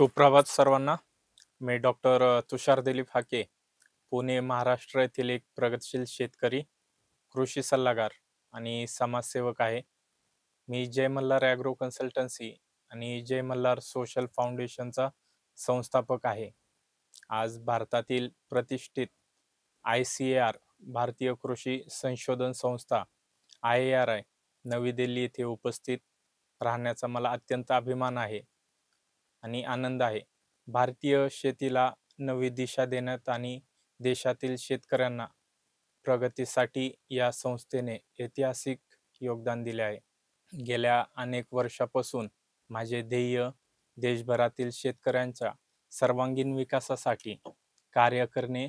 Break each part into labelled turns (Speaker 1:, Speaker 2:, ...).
Speaker 1: सुप्रभात सर्वांना. मी डॉक्टर तुषार दिलीप हाके, पुणे, महाराष्ट्र येथील एक प्रगतशील शेतकरी, कृषी सल्लागार आणि समाजसेवक आहे. मी जय मल्हार ॲग्रो कन्सल्टन्सी आणि जय मल्हार सोशल फाउंडेशनचा संस्थापक आहे. आज भारतातील प्रतिष्ठित ICAR, भारतीय कृषी संशोधन संस्था IARI, नवी दिल्ली येथे उपस्थित राहण्याचा मला अत्यंत अभिमान आहे आणि आनंद आहे. भारतीय शेतीला नवी दिशा देण्यात आणि देशातील शेतकऱ्यांना प्रगतीसाठी या संस्थेने ऐतिहासिक योगदान दिले आहे. गेल्या अनेक वर्षापासून माझे ध्येय देशभरातील शेतकऱ्यांच्या सर्वांगीण विकासासाठी कार्य करणे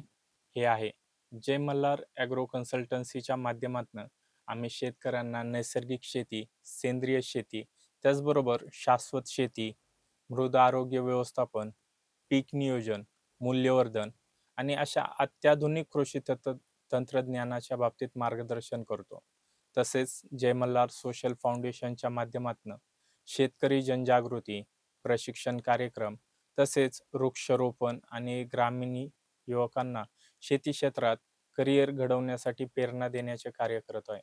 Speaker 1: हे आहे. जय मल्हार ॲग्रो कन्सल्टन्सीच्या माध्यमातून आम्ही शेतकऱ्यांना नैसर्गिक शेती, सेंद्रिय शेती, त्याचबरोबर शाश्वत शेती, मृदा आरोग्य व्यवस्थापन, पीक नियोजन, मूल्यवर्धन आणि अशा अत्याधुनिक कृषी तंत्रज्ञानाच्या बाबतीत मार्गदर्शन करतो. तसेच जय मल्हार सोशल फाउंडेशनच्या माध्यमातून शेतकरी जनजागृती, प्रशिक्षण कार्यक्रम, तसेच वृक्षारोपण आणि ग्रामीण युवकांना शेती क्षेत्रात करिअर घडवण्यासाठी प्रेरणा देण्याचे कार्य करत आहे.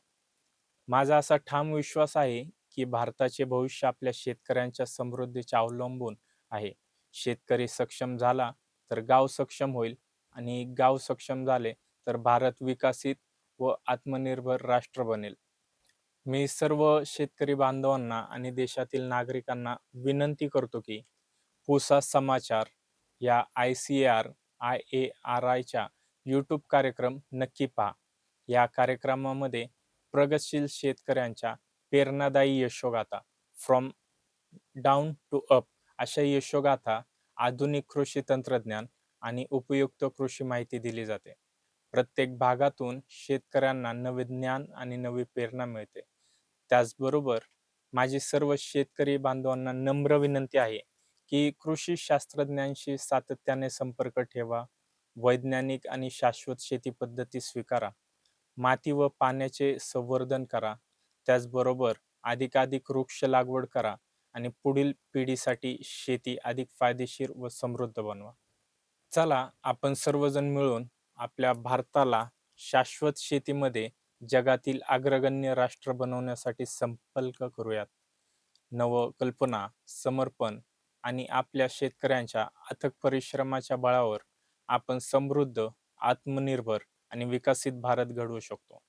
Speaker 1: माझा असा ठाम विश्वास आहे की भारताचे भविष्य आपल्या शेतकऱ्यांच्या समृद्धीच्या अवलंबून आहे. शेतकरी सक्षम झाला तर गाव सक्षम होईल आणि गाव सक्षम झाले तर भारत विकसित व आत्मनिर्भर राष्ट्र बनेल. मी सर्व शेतकरी बांधवांना आणि देशातील नागरिकांना विनंती करतो की पुसा समाचार या ICAR-IARIच्या यूट्यूब कार्यक्रम नक्की पहा. या कार्यक्रमामध्ये प्रगतशील शेतकऱ्यांच्या प्रेरणादायी यशोगाथा, फ्रॉम डाऊन टू अप अशा यशोगाथा, आधुनिक कृषी तंत्रज्ञान आणि उपयुक्त कृषी माहिती दिली जाते. प्रत्येक भागातून शेतकऱ्यांना नवे ज्ञान आणि नवी प्रेरणा मिळते. त्याचबरोबर माझी सर्व शेतकरी बांधवांना नम्र विनंती आहे की कृषी शास्त्रज्ञांशी सातत्याने संपर्क ठेवा, वैज्ञानिक आणि शाश्वत शेती पद्धती स्वीकारा, माती व पाण्याचे संवर्धन करा, त्याचबरोबर अधिकाधिक वृक्ष लागवड करा आणि पुढील पिढीसाठी शेती अधिक फायदेशीर व समृद्ध बनवा. चला आपण सर्वजण मिळून आपल्या भारताला शाश्वत शेतीमध्ये जगातील अग्रगण्य राष्ट्र बनवण्यासाठी संकल्प करूयात. नवकल्पना, समर्पण आणि आपल्या शेतकऱ्यांच्या अथक परिश्रमाच्या बळावर आपण समृद्ध, आत्मनिर्भर आणि विकसित भारत घडवू शकतो.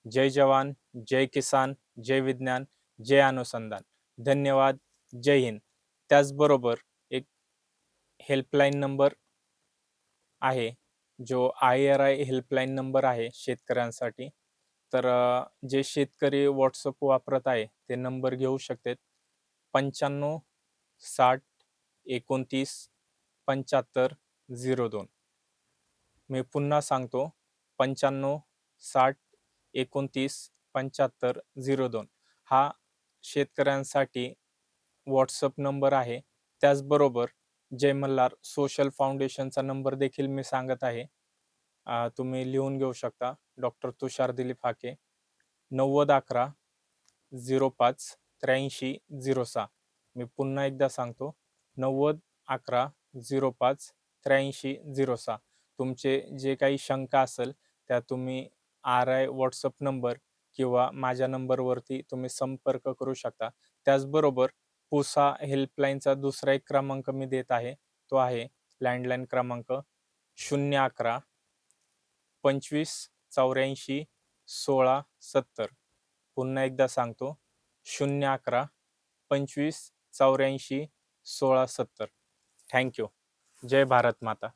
Speaker 1: जय जवान, जय किसान, जय विज्ञान, जय अनुसंधान. धन्यवाद. जय हिंद. त्याचबरोबर एक हेल्पलाईन नंबर आहे, जो IRI हेल्पलाईन नंबर आहे शेतकऱ्यांसाठी. तर जे शेतकरी WhatsApp वापरत आहे ते नंबर घेऊ शकतात. 95 60 29 75 02. मी पुन्हा सांगतो, 95 60 29 75 02 हा शेतकऱ्यांसाठी WhatsApp नंबर आहे. त्याचबरोबर जय मल्हार सोशल फाउंडेशनचा नंबर देखील मी सांगत आहे. तुम्ही लिहून घेऊ शकता. डॉक्टर तुषार दिलीप हाके, 9011 05 83 06. मी पुन्हा एकदा सांगतो, 9011 05 83 06. तुमचे जे काही शंका असेल त्या तुम्ही RI WhatsApp नंबर किंवा माझ्या नंबरवरती तुम्ही संपर्क करू शकता. त्याचबरोबर पुसा हेल्पलाईनचा दुसरा एक क्रमांक मी देत आहे. तो आहे लँडलाईन क्रमांक 011 25 84 16 70. पुन्हा एकदा सांगतो, 011 25 84 16 70. थँक्यू. जय भारत माता.